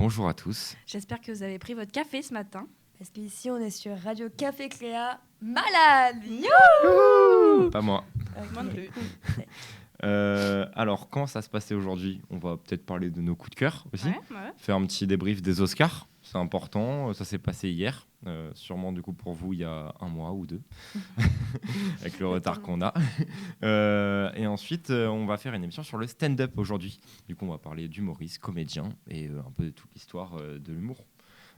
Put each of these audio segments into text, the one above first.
bonjour à tous. J'espère que vous avez pris votre café ce matin. Parce qu'ici, on est sur Radio Café Cléa, malade. Pas moi. Moi non plus. Alors, comment ça se passait aujourd'hui ? On va peut-être parler de nos coups de cœur aussi. Ouais. Faire un petit débrief des Oscars. C'est important. Ça s'est passé hier. Sûrement, du coup, pour vous, il y a 1 mois ou 2. Avec le retard qu'on a. Et ensuite, on va faire une émission sur le stand-up aujourd'hui. Du coup, on va parler d'humoristes, comédiens et un peu de toute l'histoire de l'humour.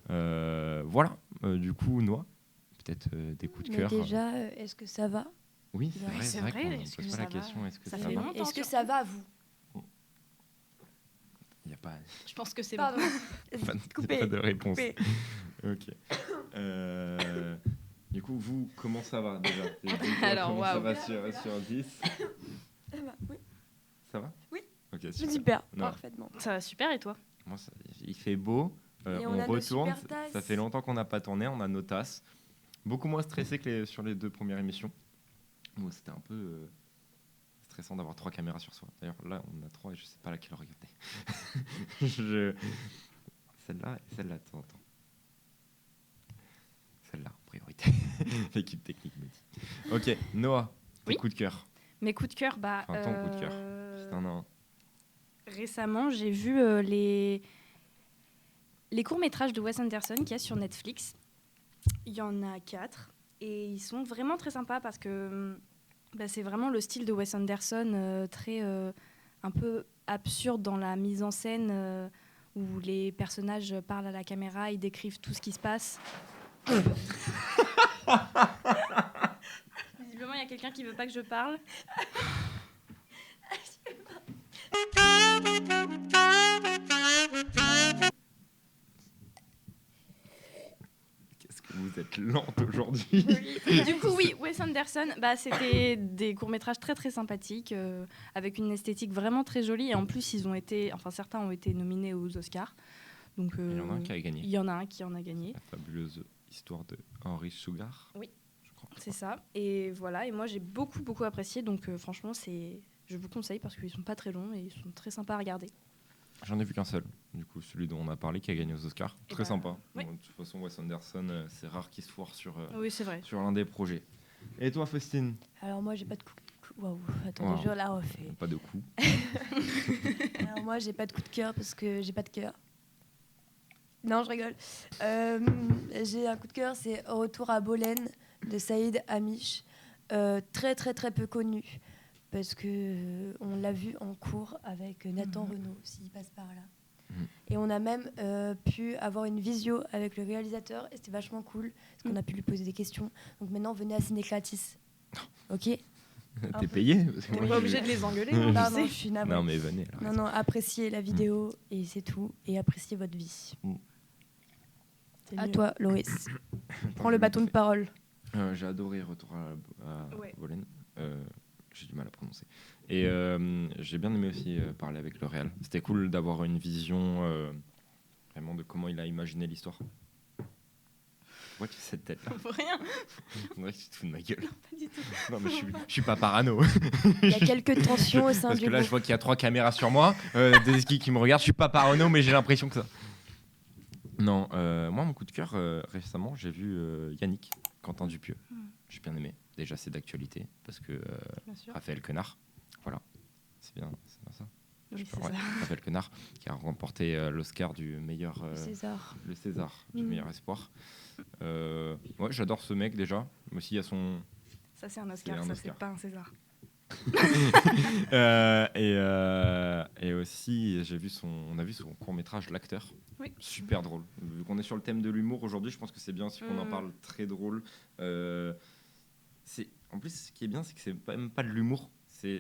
Voilà. Du coup, Noah, peut-être des coups de cœur. Déjà, est-ce que ça va ? Oui, Oui, c'est vrai qu'on ne est-ce pose que pas ça la va ? question. Est-ce que Ça ça fait va ? longtemps. Est-ce que ça va, vous ? Il n'y a pas, Je pense que c'est Pardon. pas de réponse. Coupé. Ok. Du coup, vous, comment ça va déjà ? Alors, comment ça waouh. va sur 10 ? Oui, Ça va ? Oui. Ok, je super. dis bien, Non. parfaitement. Ça va super et toi ? Moi, il fait beau. Et On on a nos retourne. super tasses. Ça fait longtemps qu'on n'a pas tourné. On a nos tasses. Beaucoup moins stressé que sur les 2 premières émissions. Bon, c'était un peu stressant d'avoir 3 caméras sur soi. D'ailleurs, là, on a 3 et je sais pas laquelle regarder. Celle-là et celle-là de temps en temps. Celle-là, en priorité. L'équipe technique me dit. Ok, Noah, tes Oui. coups de cœur. Mes coups de cœur, Enfin, ton coup de cœur. C'est un. Récemment, j'ai vu les courts-métrages de Wes Anderson qu'il y a sur Netflix. Il y en a 4 et ils sont vraiment très sympas parce que c'est vraiment le style de Wes Anderson, très un peu absurde dans la mise en scène, où les personnages parlent à la caméra, ils décrivent tout ce qui se passe. Visiblement, il y a quelqu'un qui veut pas que je parle. Qu'est-ce que vous êtes lente aujourd'hui. Du coup, oui, Wes Anderson, c'était des courts-métrages très très sympathiques, avec une esthétique vraiment très jolie. Et en plus, certains ont été nominés aux Oscars. Donc, Il y en a un qui a gagné. Il y en a un qui en a gagné. La fabuleuse histoire de Henry Sugar. Oui. Je crois. C'est ça. Et voilà, et moi j'ai beaucoup beaucoup apprécié. Donc franchement, je vous conseille parce qu'ils sont pas très longs et ils sont très sympas à regarder. J'en ai vu qu'un seul, du coup, celui dont on a parlé, qui a gagné aux Oscars. Et Très sympa. oui. Bon, de toute façon, Wes Anderson, c'est rare qu'il se foire sur Oui, c'est vrai. l'un des projets. Et toi, Faustine ? Alors moi, j'ai pas de coup. Waouh, attendez, Wow. je la refais. Pas de coup. Alors moi, j'ai pas de coup de cœur parce que j'ai pas de cœur. Non, je rigole. J'ai un coup de cœur, c'est Retour à Bolène de Saïd Amish. Très très très peu connu parce que on l'a vu en cours avec Nathan Renaud, s'il passe par là. Et on a même pu avoir une visio avec le réalisateur et c'était vachement cool parce qu'on a pu lui poser des questions. Donc maintenant, venez à Ciné-Gratis. Ok ? T'es payé ? Parce que On moi, n'est pas je- obligé de les engueuler. Je Pardon, sais. je suis navrée. Non, mais venez. alors. Non, appréciez la vidéo et c'est tout. Et appréciez votre vie. C'est À mieux. toi, Loris. Attends, Prends je le vais bâton de bouffer. parole. J'ai adoré Retour à Ouais. Bolène. J'ai du mal à prononcer. Et j'ai bien aimé aussi parler avec le réal. C'était cool d'avoir une vision vraiment de comment il a imaginé l'histoire. Pourquoi tu fais cette tête-là ? Pour rien. On dirait que tu te fous de ma gueule. Pas du tout. Non, mais je suis pas parano. Il y a quelques tensions au sein Parce du que là, je groupe. vois qu'il y a 3 caméras sur moi, des skis qui me regardent. Je suis pas parano, mais j'ai l'impression que ça. Non, moi, mon coup de cœur, récemment, j'ai vu Yannick, Quentin Dupieux. J'ai bien aimé. Déjà, c'est d'actualité, parce que Bien sûr. Raphaël Quenard, voilà, c'est bien ça. Oui, c'est Ouais, ça. Raphaël Quenard, qui a remporté l'Oscar du meilleur... César. le César du Mm. meilleur espoir. Ouais, j'adore ce mec déjà. Moi aussi, il y a son... Ça, c'est un Oscar, C'est un ça, Oscar. c'est pas un César. Et aussi, on a vu son court-métrage L'acteur. Oui. Super drôle. Vu qu'on est sur le thème de l'humour aujourd'hui, je pense que c'est bien aussi qu'on en parle. Très drôle. En plus, ce qui est bien, c'est que c'est même pas de l'humour. C'est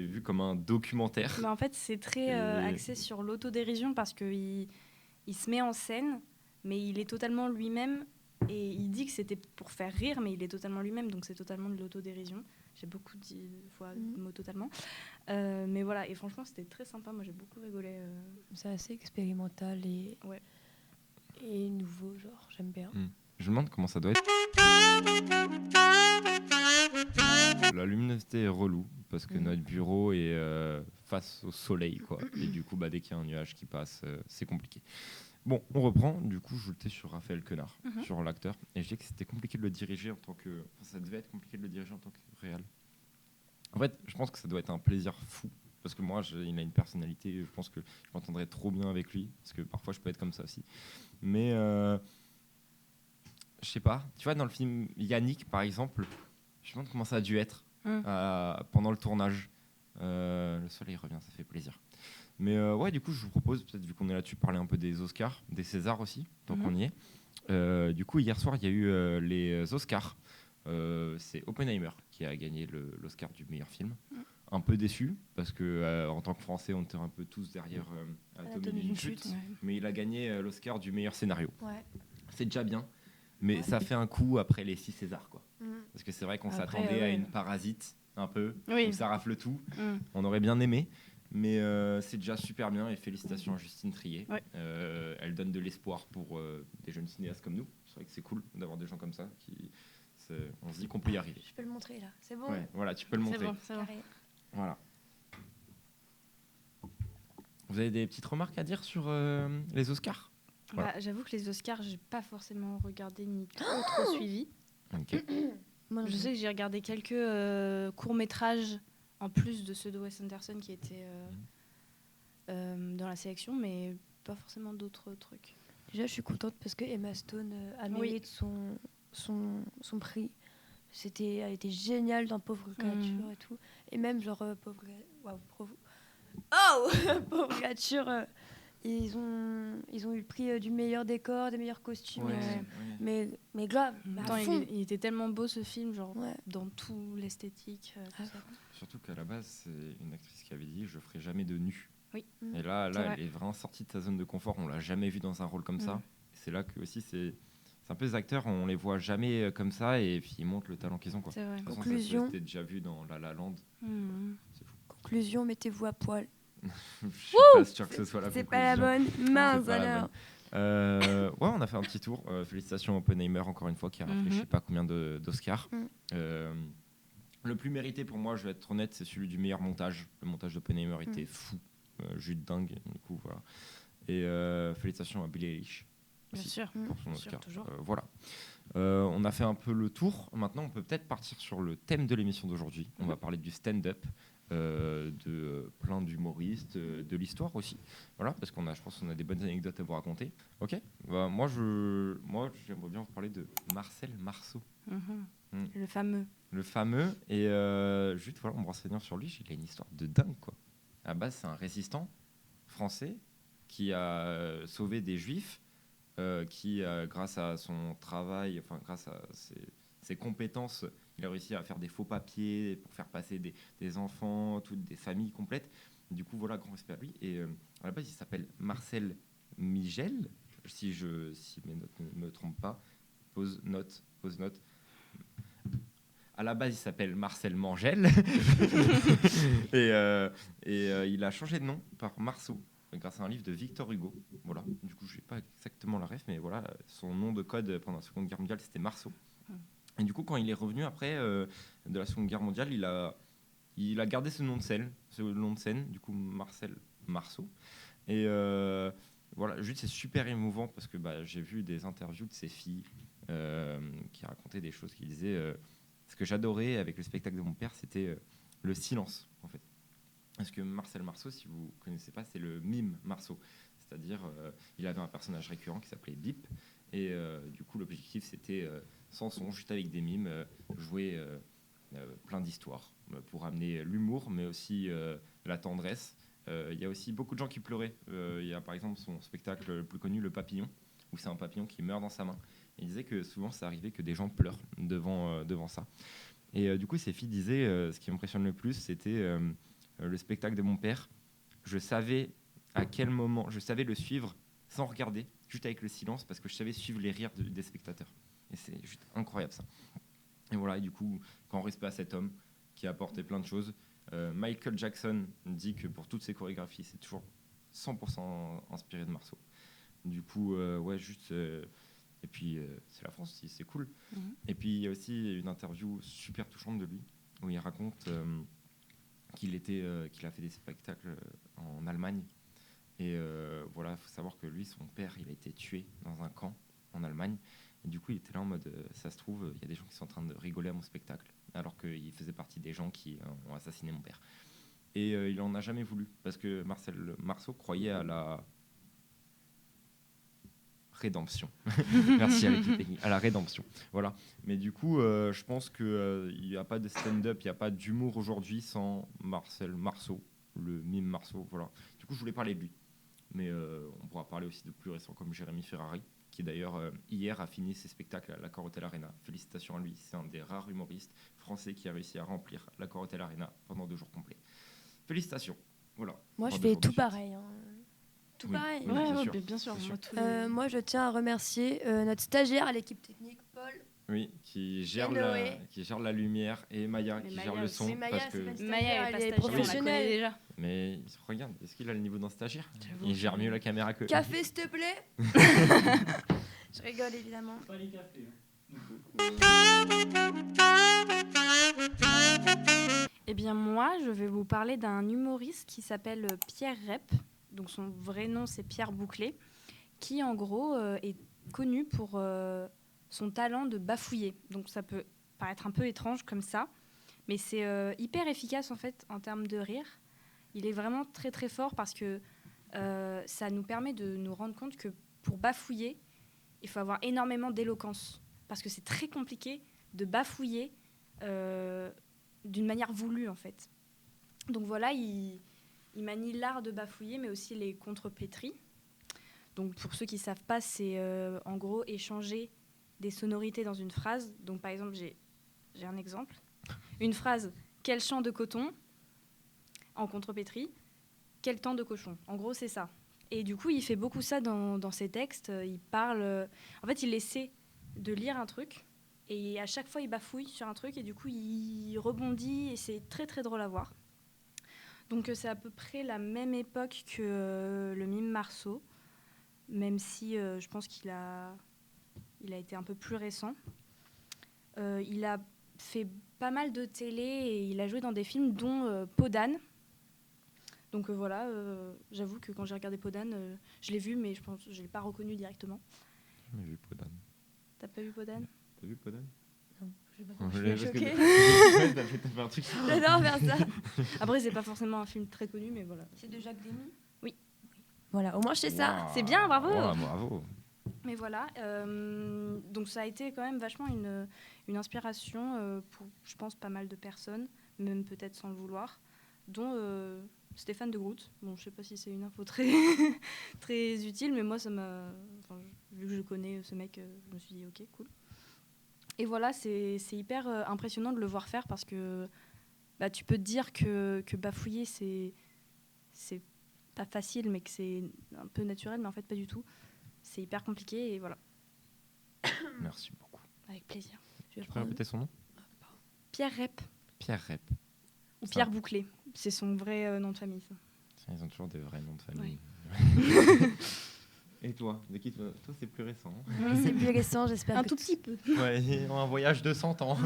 vu comme un documentaire. Mais en fait, c'est très axé sur l'autodérision parce qu'il se met en scène, mais il est totalement lui-même. Et il dit que c'était pour faire rire, mais il est totalement lui-même, donc c'est totalement de l'autodérision. J'ai beaucoup dit fois le mot totalement. Mais voilà, et franchement, c'était très sympa. Moi, j'ai beaucoup rigolé. C'est assez expérimental et, Ouais. et nouveau, genre, j'aime bien. Je me demande comment ça doit être. La luminosité est relou parce que notre bureau est face au soleil, quoi. Et du coup, dès qu'il y a un nuage qui passe, c'est compliqué. Bon, on reprend. Du coup, je l'étais sur Raphaël Quenard, sur l'acteur. Et je dis que c'était compliqué de le diriger en tant que... Enfin, ça devait être compliqué de le diriger en tant que réal. En fait, je pense que ça doit être un plaisir fou. Parce que moi, il a une personnalité, je pense que je m'entendrais trop bien avec lui. Parce que parfois, je peux être comme ça aussi. Mais, je sais pas. Tu vois, dans le film Yannick, par exemple, je me demande comment ça a dû être pendant le tournage. Le soleil revient, ça fait plaisir. Mais ouais, du coup, je vous propose, peut-être vu qu'on est là-dessus, parler un peu des Oscars, des Césars aussi, tant qu'on y est. Du coup, hier soir, il y a eu les Oscars. C'est Oppenheimer qui a gagné l'Oscar du meilleur film. Un peu déçu, parce que en tant que Français, on était un peu tous derrière Atomy d'une chute. Mais il a gagné l'Oscar du meilleur scénario. Ouais. C'est déjà bien, mais ça fait un coup après les 6 Césars, quoi. Parce que c'est vrai qu'on s'attendait à une Parasite, un peu, où ça rafle tout. On aurait bien aimé. Mais c'est déjà super bien et félicitations à Justine Triet. Elle donne de l'espoir pour des jeunes cinéastes comme nous. C'est vrai que c'est cool d'avoir des gens comme ça on se dit qu'on peut y arriver. Je peux le montrer là, c'est bon. Ouais, voilà, tu peux le montrer. C'est bon. Voilà. Vous avez des petites remarques à dire sur les Oscars? Voilà. J'avoue que les Oscars, j'ai pas forcément regardé ni trop suivi. Ok. Je sais que j'ai regardé quelques courts-métrages en plus de ceux de Wes Anderson qui étaient dans la sélection, mais pas forcément d'autres trucs. Déjà, je suis contente parce que Emma Stone a mérité son prix. Elle était géniale dans Pauvre créature et tout. Et même genre Pauvre créature, ils ont eu le prix du meilleur décor, des meilleurs costumes. Mais grave. Il était tellement beau ce film, genre dans tout l'esthétique. Tout ça. Surtout qu'à la base, c'est une actrice qui avait dit je ferai jamais de nu. Oui. Et là elle est vraiment sortie de sa zone de confort. On l'a jamais vue dans un rôle comme ça. C'est là que aussi c'est un peu les acteurs, on les voit jamais comme ça et puis ils montrent le talent qu'ils ont, quoi. C'est vrai. De toute façon, Conclusion. ça c'était déjà vu dans La La Land. C'est fou. Conclusion, mettez-vous à poil. Je suis pas sûr que ce soit la conclusion. C'est pas la bonne. Mince alors. Ouais, on a fait un petit tour. Félicitations à Oppenheimer encore une fois qui a raflé je sais pas combien d'Oscars. Le plus mérité pour moi, je vais être honnête, c'est celui du meilleur montage. Le montage d'Oppenheimer était fou, juste dingue. Du coup, voilà. Et félicitations à Billie Eilish. Bien sûr. Pour son Oscar. Toujours. Voilà. On a fait un peu le tour. Maintenant, on peut peut-être partir sur le thème de l'émission d'aujourd'hui. On va parler du stand-up, de plein d'humoristes, de l'histoire aussi. Voilà, parce je pense qu'on a des bonnes anecdotes à vous raconter. Ok. Bah, moi, j'aimerais bien vous parler de Marcel Marceau. Le fameux. Le fameux. Et juste, voilà, en me renseignant sur lui, il a une histoire de dingue, quoi. À la base, c'est un résistant français qui a sauvé des Juifs. Qui, grâce à son travail, enfin grâce à ses compétences, il a réussi à faire des faux papiers pour faire passer des enfants, toutes des familles complètes. Du coup, voilà, grand respect à lui. Et à la base, il s'appelle Marcel Migel, si mes notes ne me trompent pas. Pause note. À la base, il s'appelle Marcel Mangel. et il a changé de nom par Marceau, grâce à un livre de Victor Hugo. Voilà. Du coup, je n'ai pas exactement la ref, mais voilà, son nom de code pendant la Seconde Guerre mondiale, c'était Marceau. Et du coup, quand il est revenu après de la Seconde Guerre mondiale, il a gardé ce nom de scène, du coup, Marcel Marceau. Et voilà, juste, c'est super émouvant parce que j'ai vu des interviews de ses filles qui racontaient des choses, qui disaient ce que j'adorais avec le spectacle de mon père, c'était le silence, en fait. Parce que Marcel Marceau, si vous ne connaissez pas, c'est le mime Marceau. C'est-à-dire, il avait un personnage récurrent qui s'appelait Bip. Et du coup, l'objectif, c'était, sans son, juste avec des mimes, jouer plein d'histoires pour amener l'humour, mais aussi la tendresse. Il y a aussi beaucoup de gens qui pleuraient. Il y a par exemple son spectacle le plus connu, Le Papillon, où c'est un papillon qui meurt dans sa main. Et il disait que souvent, ça arrivait que des gens pleurent devant ça. Et du coup, ses filles disaient, ce qui m'impressionne le plus, c'était... le spectacle de mon père, je savais à quel moment, je savais le suivre sans regarder, juste avec le silence, parce que je savais suivre les rires des spectateurs. Et c'est juste incroyable ça. Et voilà, et du coup, grand respect à cet homme qui a apporté plein de choses. Michael Jackson dit que pour toutes ses chorégraphies, c'est toujours 100% inspiré de Marceau. Du coup, ouais, juste... et puis, c'est la France aussi, c'est cool. Et puis, il y a aussi une interview super touchante de lui, où il raconte... qu'il a fait des spectacles en Allemagne Et voilà, il faut savoir que lui, son père, il a été tué dans un camp en Allemagne. Et du coup, il était là en mode, ça se trouve, il y a des gens qui sont en train de rigoler à mon spectacle, alors qu'il faisait partie des gens qui ont assassiné mon père. Et il en a jamais voulu, parce que Marcel Marceau croyait à la rédemption. Merci avec les techniques. À la rédemption. Voilà. Mais du coup, je pense qu'il n'y a pas de stand-up, il n'y a pas d'humour aujourd'hui sans Marcel Marceau, le mime Marceau. Voilà. Du coup, je voulais parler de lui. Mais on pourra parler aussi de plus récents comme Jérémy Ferrari, qui d'ailleurs hier a fini ses spectacles à l'Accor Hotel Arena. Félicitations à lui. C'est un des rares humoristes français qui a réussi à remplir l'Accor Hotel Arena pendant 2 jours complets. Félicitations. Voilà. Moi, je fais tout pareil. Hein. Tout pareil. Oui, Bien sûr. Moi, je tiens à remercier notre stagiaire à l'équipe technique, Paul. Oui, qui gère la lumière, et Maya qui gère le son. Maya, Maya est pas stagiaire, professionnelle. on la connaît déjà. Mais regarde, est-ce qu'il a le niveau d'un stagiaire? Il gère mieux la caméra que... Café, s'il te plaît. Je rigole, évidemment. Pas les cafés. Eh bien moi, je vais vous parler d'un humoriste qui s'appelle Pierre Rep. Donc son vrai nom, c'est Pierre Bouclé, qui en gros est connu pour son talent de bafouiller. Donc ça peut paraître un peu étrange comme ça, mais c'est hyper efficace en fait en termes de rire. Il est vraiment très très fort parce que ça nous permet de nous rendre compte que pour bafouiller, il faut avoir énormément d'éloquence. Parce que c'est très compliqué de bafouiller d'une manière voulue, en fait. Donc voilà, il manie l'art de bafouiller, mais aussi les contrepétries. Donc pour ceux qui ne savent pas, c'est en gros échanger des sonorités dans une phrase. Donc par exemple, j'ai un exemple. Une phrase, quel champ de coton, en contrepétrie, quel temps de cochon. En gros, c'est ça. Et du coup, il fait beaucoup ça dans ses textes. Il parle... en fait, il essaie de lire un truc et à chaque fois il bafouille sur un truc et du coup il rebondit et c'est très très drôle à voir. Donc c'est à peu près la même époque que le mime Marceau, même si je pense qu'il a été un peu plus récent. Il a fait pas mal de télé et il a joué dans des films dont Peau d'âne. Donc voilà, j'avoue que quand j'ai regardé Peau d'âne, je l'ai vu mais je pense que je l'ai pas reconnu directement. J'ai vu Peau d'âne. T'as pas vu Peau d'âne? T'as vu Peau d'âne? Non, je sais pas. Je suis choquée. T'as fait un truc. J'adore faire ça. Après, c'est pas forcément un film très connu, mais voilà. C'est de Jacques Demy? Oui. Voilà, au moins je sais ça. Wow. C'est bien, bravo. Wow, bravo. Mais voilà, donc ça a été quand même vachement une inspiration pour, je pense, pas mal de personnes, même peut-être sans le vouloir, dont Stéphane de Groot. Bon, je sais pas si c'est une info très, très utile, mais moi, ça m'a... Enfin, vu que je connais ce mec, je me suis dit, ok, cool. Et voilà, c'est hyper impressionnant de le voir faire parce que bah, tu peux te dire que bafouiller, c'est pas facile, mais que c'est un peu naturel, mais en fait, pas du tout. C'est hyper compliqué et voilà. Merci beaucoup. Avec plaisir. Tu peux répéter son nom? Pierre Rep. Pierre Rep. Ou Pierre Bouclé. C'est son vrai nom de famille, ça. Ils ont toujours des vrais noms de famille. Oui. Et toi? De qui toi, c'est plus récent. Oui, c'est plus récent, j'espère. Un tout petit peu. Ouais, un voyage de 100 ans.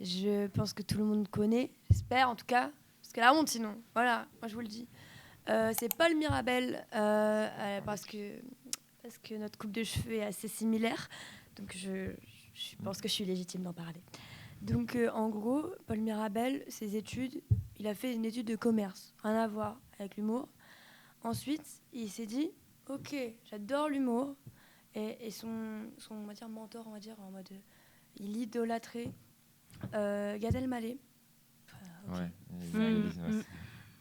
Je pense que tout le monde connaît, j'espère en tout cas, parce que la honte sinon. Voilà, moi je vous le dis. C'est Paul Mirabel, parce que notre coupe de cheveux est assez similaire, donc je pense que je suis légitime d'en parler. Donc en gros, Paul Mirabel, ses études, il a fait une étude de commerce, rien à voir avec l'humour. Ensuite, il s'est dit, ok, j'adore l'humour, et son on va dire, mentor, on va dire, en mode, il idolâtrait Gad Elmaleh. Enfin, okay.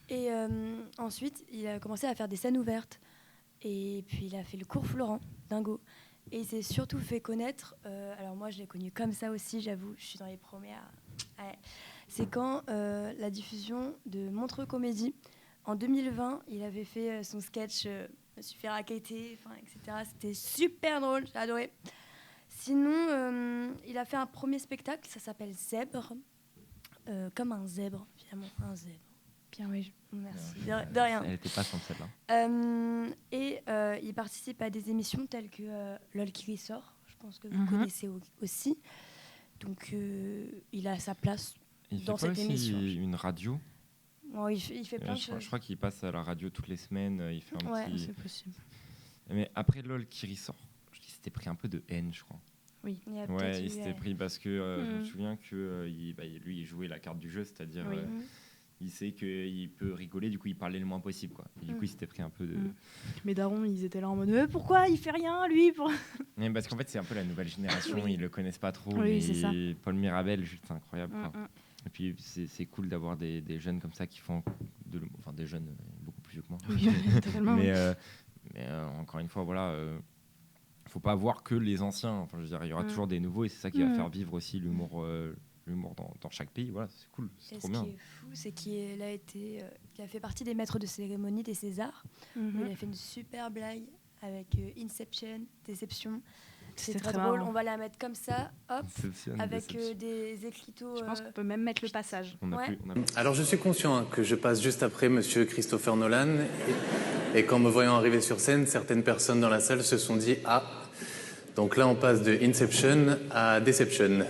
Et ensuite, il a commencé à faire des scènes ouvertes. Et puis, il a fait le cours Florent, dingo. Et il s'est surtout fait connaître. Alors, moi, je l'ai connu comme ça aussi, j'avoue. Je suis dans les premières. Ouais. C'est quand la diffusion de Montreux Comédie. En 2020, il avait fait son sketch Me suis fait raqueter, etc. C'était super drôle, j'ai adoré. Sinon, il a fait un premier spectacle, ça s'appelle Zèbre. Comme un zèbre, finalement, un zèbre. Bien, oui, merci. De rien. Elle n'était pas sans celle-là. Et il participe à des émissions telles que LOL qui ressort, je pense que vous connaissez aussi. Donc, il a sa place il dans fait cette aussi émission. Une radio. Bon, il fait plein de choses. Je crois qu'il passe à la radio toutes les semaines. Il fait un Ouais. petit... C'est possible. Mais après LOL qui ressort, il s'était pris un peu de haine, je crois. Oui. Il y a Ouais, peut-être il eu, s'était pris parce que je me Mhm. souviens que lui, il jouait la carte du jeu, c'est-à-dire Oui. il sait qu'il peut rigoler, du coup il parlait le moins possible, quoi. Et du coup il s'était pris un peu de... Mes darons, ils étaient là en mode pourquoi il fait rien lui pour... Mais parce qu'en fait c'est un peu la nouvelle génération, Oui. ils le connaissent pas trop, Oui, mais c'est ça. Paul Mirabel, juste incroyable, quoi. Et puis c'est cool d'avoir des jeunes comme ça qui font de l'humour, enfin des jeunes beaucoup plus vieux que moi. Oui, totalement. mais encore une fois, voilà, faut pas voir que les anciens. Enfin, je veux dire, il y aura toujours des nouveaux et c'est ça qui va faire vivre aussi l'humour dans chaque pays. Voilà, c'est cool, c'est Et trop ce bien. qui est fou, c'est qu'il a fait partie des maîtres de cérémonie des Césars. Il a fait une super blague avec Inception, Déception. C'est très drôle. marrant. On va la mettre comme ça, hop, Inception, avec Déception. des écriteaux. Je pense qu'on peut même mettre le passage. On a Ouais. plus. Alors je suis conscient que je passe juste après Monsieur Christopher Nolan et qu'en me voyant arriver sur scène, certaines personnes dans la salle se sont dit « Ah, donc là on passe de Inception à Deception ».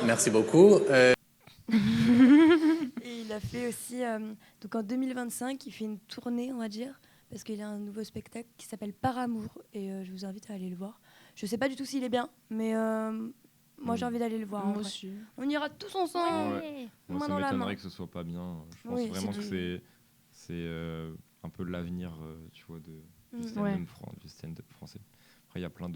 Merci beaucoup. Et il a fait aussi, donc en 2025, il fait une tournée, on va dire, parce qu'il a un nouveau spectacle qui s'appelle Par Amour, et je vous invite à aller le voir. Je sais pas du tout s'il est bien, mais moi j'ai envie d'aller le voir. en Moi vrai. aussi. On ira tous ensemble. Ouais. Main Moi, ça dans la main. m'étonnerait que ce soit pas bien. Je pense Oui, vraiment c'est que c'est un peu l'avenir, tu vois, du stand-up français. Après, il y a plein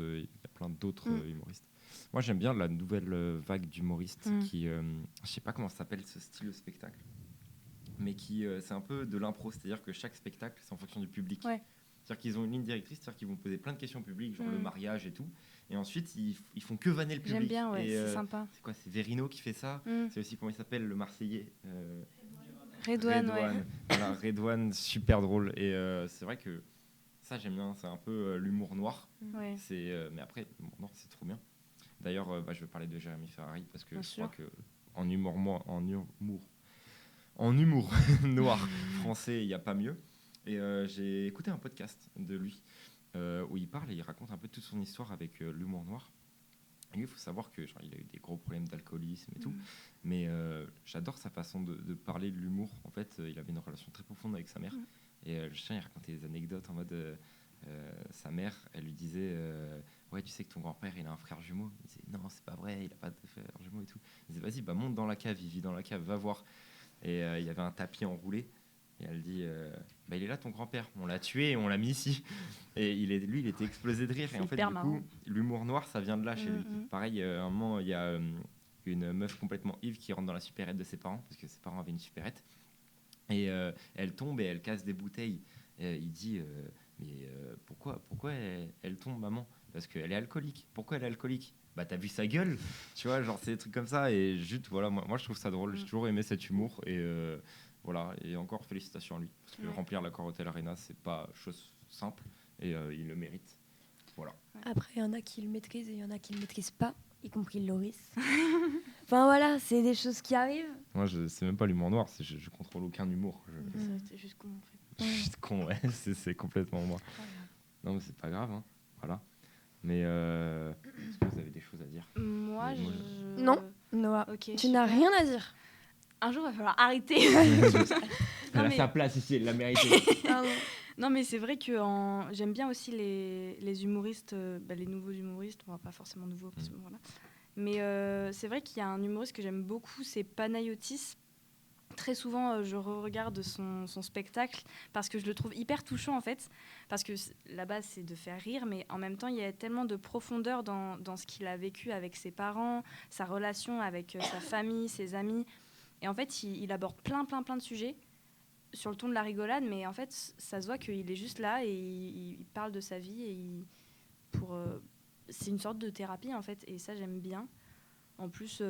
d'autres humoristes. Moi, j'aime bien la nouvelle vague d'humoristes qui, je sais pas comment ça s'appelle ce style de spectacle, mais qui, c'est un peu de l'impro, c'est-à-dire que chaque spectacle, c'est en fonction du public. Ouais. C'est-à-dire qu'ils ont une ligne directrice, c'est-à-dire qu'ils vont poser plein de questions publiques, genre le mariage et tout, et ensuite ils font que vanner le public. J'aime bien, ouais, Et, c'est sympa. c'est quoi, c'est Verino qui fait ça. C'est aussi, comment il s'appelle, le Marseillais, Redouane, ouais. Voilà, Redouane, super drôle. Et c'est vrai que ça, j'aime bien. C'est un peu l'humour noir. Ouais. Mais après, l'humour noir, c'est trop bien. D'ailleurs, je vais parler de Jérémy Ferrari parce que Bien je sûr. crois que en humour noir français, il n'y a pas mieux. Et j'ai écouté un podcast de lui où il parle et il raconte un peu toute son histoire avec l'humour noir. Et lui, il faut savoir que genre, il a eu des gros problèmes d'alcoolisme et tout, mais j'adore sa façon de parler de l'humour. En fait, il avait une relation très profonde avec sa mère. Et le chien, il racontait des anecdotes en mode sa mère, elle lui disait ouais, tu sais que ton grand-père, il a un frère jumeau. Il disait non, c'est pas vrai, il a pas de frère jumeau et tout. Il disait vas-y, monte dans la cave, il vit dans la cave, va voir. Et il y avait un tapis enroulé. Et elle dit il est là ton grand-père, on l'a tué et on l'a mis ici. Et lui, il était explosé de rire. Et en fait, du coup, l'humour noir, ça vient de là chez lui. Pareil, à un moment, il y a une meuf complètement ivre qui rentre dans la supérette de ses parents, parce que ses parents avaient une supérette. Et elle tombe et elle casse des bouteilles. Et il dit pourquoi elle tombe, maman? Parce qu'elle est alcoolique. Pourquoi elle est alcoolique? Bah t'as vu sa gueule, tu vois, genre c'est des trucs comme ça. Et juste voilà, moi je trouve ça drôle. J'ai toujours aimé cet humour et voilà. Et encore félicitations à lui parce que remplir la Hotel Arena, c'est pas chose simple et il le mérite. Voilà. Après, il y en a qui le maîtrisent et il y en a qui le maîtrisent pas, y compris Loris. Enfin voilà, c'est des choses qui arrivent. Moi, c'est même pas l'humour noir, je contrôle aucun humour. C'est juste con en fait. Je suis con, ouais, c'est complètement moi. Non, mais c'est pas grave, hein. Voilà. Mais est-ce que vous avez des choses à dire? Moi, Non, Noah, Ok, tu n'as rien à dire. Un jour, il va falloir arrêter. Elle a mais- sa place ici, elle l'a mérité. Non, mais c'est vrai que j'aime bien aussi les humoristes, les nouveaux humoristes, bon, pas forcément nouveaux, parce que, voilà. Mais c'est vrai qu'il y a un humoriste que j'aime beaucoup, c'est Panayotis. Très souvent, je regarde son spectacle parce que je le trouve hyper touchant, en fait. Parce que la base, c'est de faire rire, mais en même temps, il y a tellement de profondeur dans ce qu'il a vécu avec ses parents, sa relation avec sa famille, ses amis. Et en fait, il aborde plein de sujets sur le ton de la rigolade, mais en fait, ça se voit qu'il est juste là et il parle de sa vie. C'est une sorte de thérapie, en fait, et ça, j'aime bien. En plus,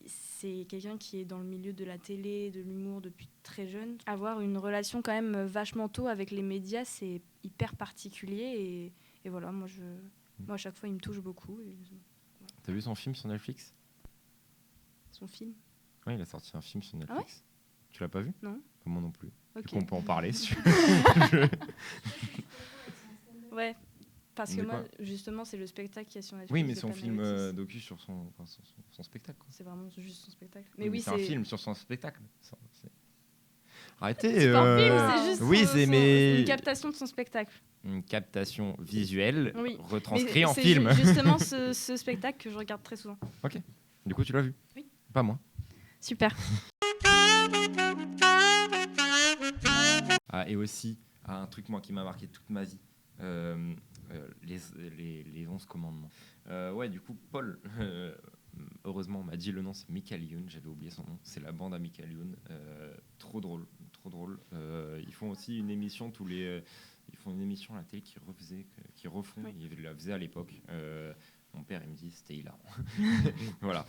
c'est quelqu'un qui est dans le milieu de la télé, de l'humour depuis très jeune. Avoir une relation quand même vachement tôt avec les médias, c'est hyper particulier. Et voilà, moi, à chaque fois, il me touche beaucoup. T'as vu son film sur Netflix? Son film? Oui, il a sorti un film sur Netflix. Ah ouais? Tu l'as pas vu? Non. Moi non plus. Ok. Du coup, on peut en parler si tu veux. Ouais. Parce que De moi, quoi justement, c'est le spectacle qui est sur Netflix. Oui, mais c'est son pas film Mélodie. docu sur son spectacle. Quoi. C'est vraiment juste son spectacle. Oui, Mais oui, c'est un film sur son spectacle. Arrêtez. C'est pas un film, Wow. c'est juste Oui, une captation de son spectacle. une captation visuelle Oui. retranscrite Mais en c'est film. justement ce spectacle que je regarde très souvent. Ok. Du coup, tu l'as vu? Oui. Pas moi. Super. Ah, et aussi, un truc moi qui m'a marqué toute ma vie, les 11 commandements. Ouais, du coup, Paul, heureusement, m'a dit le nom, c'est Michael Youn, j'avais oublié son nom, c'est la bande à Michael Youn. Trop drôle, trop drôle. Ils font aussi une émission ils font une émission à la télé qui refont, Oui. ils la faisaient à l'époque. Mon père, il me dit, c'était hilarant. Voilà.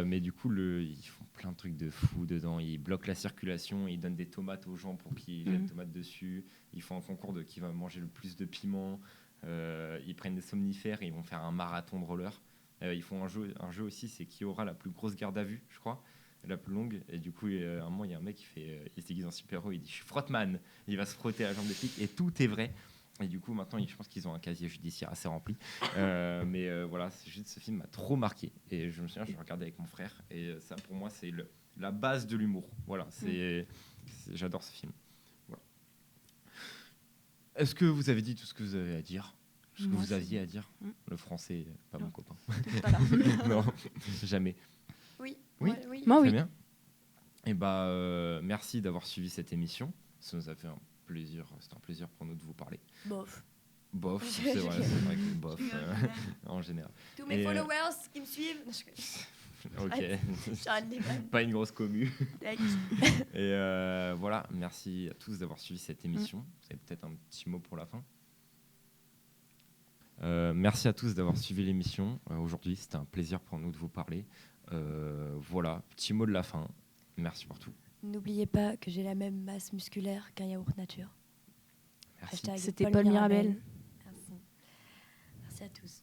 Mais du coup, ils font plein de trucs de fou dedans. Ils bloquent la circulation, ils donnent des tomates aux gens pour qu'ils jettent tomates dessus. Ils font un concours de qui va manger le plus de piment. Ils prennent des somnifères et ils vont faire un marathon de roller. Ils font un jeu aussi, c'est qui aura la plus grosse garde à vue, je crois, la plus longue. Et du coup, à un moment, il y a un mec il se déguise en super-héros, il dit « je suis frottman ». Il va se frotter à la jambe des flics et tout est vrai. Et du coup, maintenant, je pense qu'ils ont un casier judiciaire assez rempli. Mais voilà, c'est juste ce film m'a trop marqué. Et je me souviens, je le regardais avec mon frère. Et ça, pour moi, c'est la base de l'humour. Voilà, j'adore ce film. Voilà. Est-ce que vous avez dit tout ce que vous avez à dire? Tout ce que vous aviez à dire? Le français, pas mon copain. Voilà. Non, jamais. Oui. Oui. Ouais, oui. Moi, Très oui. bien. Et merci d'avoir suivi cette émission. Ça nous a fait un plaisir. C'était un plaisir pour nous de vous parler. Bof. Bof, c'est vrai que bof, en général. Tous mes Et, followers qui me suivent. Non, Ok. J'arrête les vannes. Pas une grosse commu. Tac. Et voilà, merci à tous d'avoir suivi cette émission. Vous avez peut-être un petit mot pour la fin. Merci à tous d'avoir suivi l'émission. Aujourd'hui, c'était un plaisir pour nous de vous parler. Voilà, petit mot de la fin. Merci pour tout. N'oubliez pas que j'ai la même masse musculaire qu'un yaourt nature. Merci. Hashtag C'était Paul Mirabel. Merci. Merci à tous.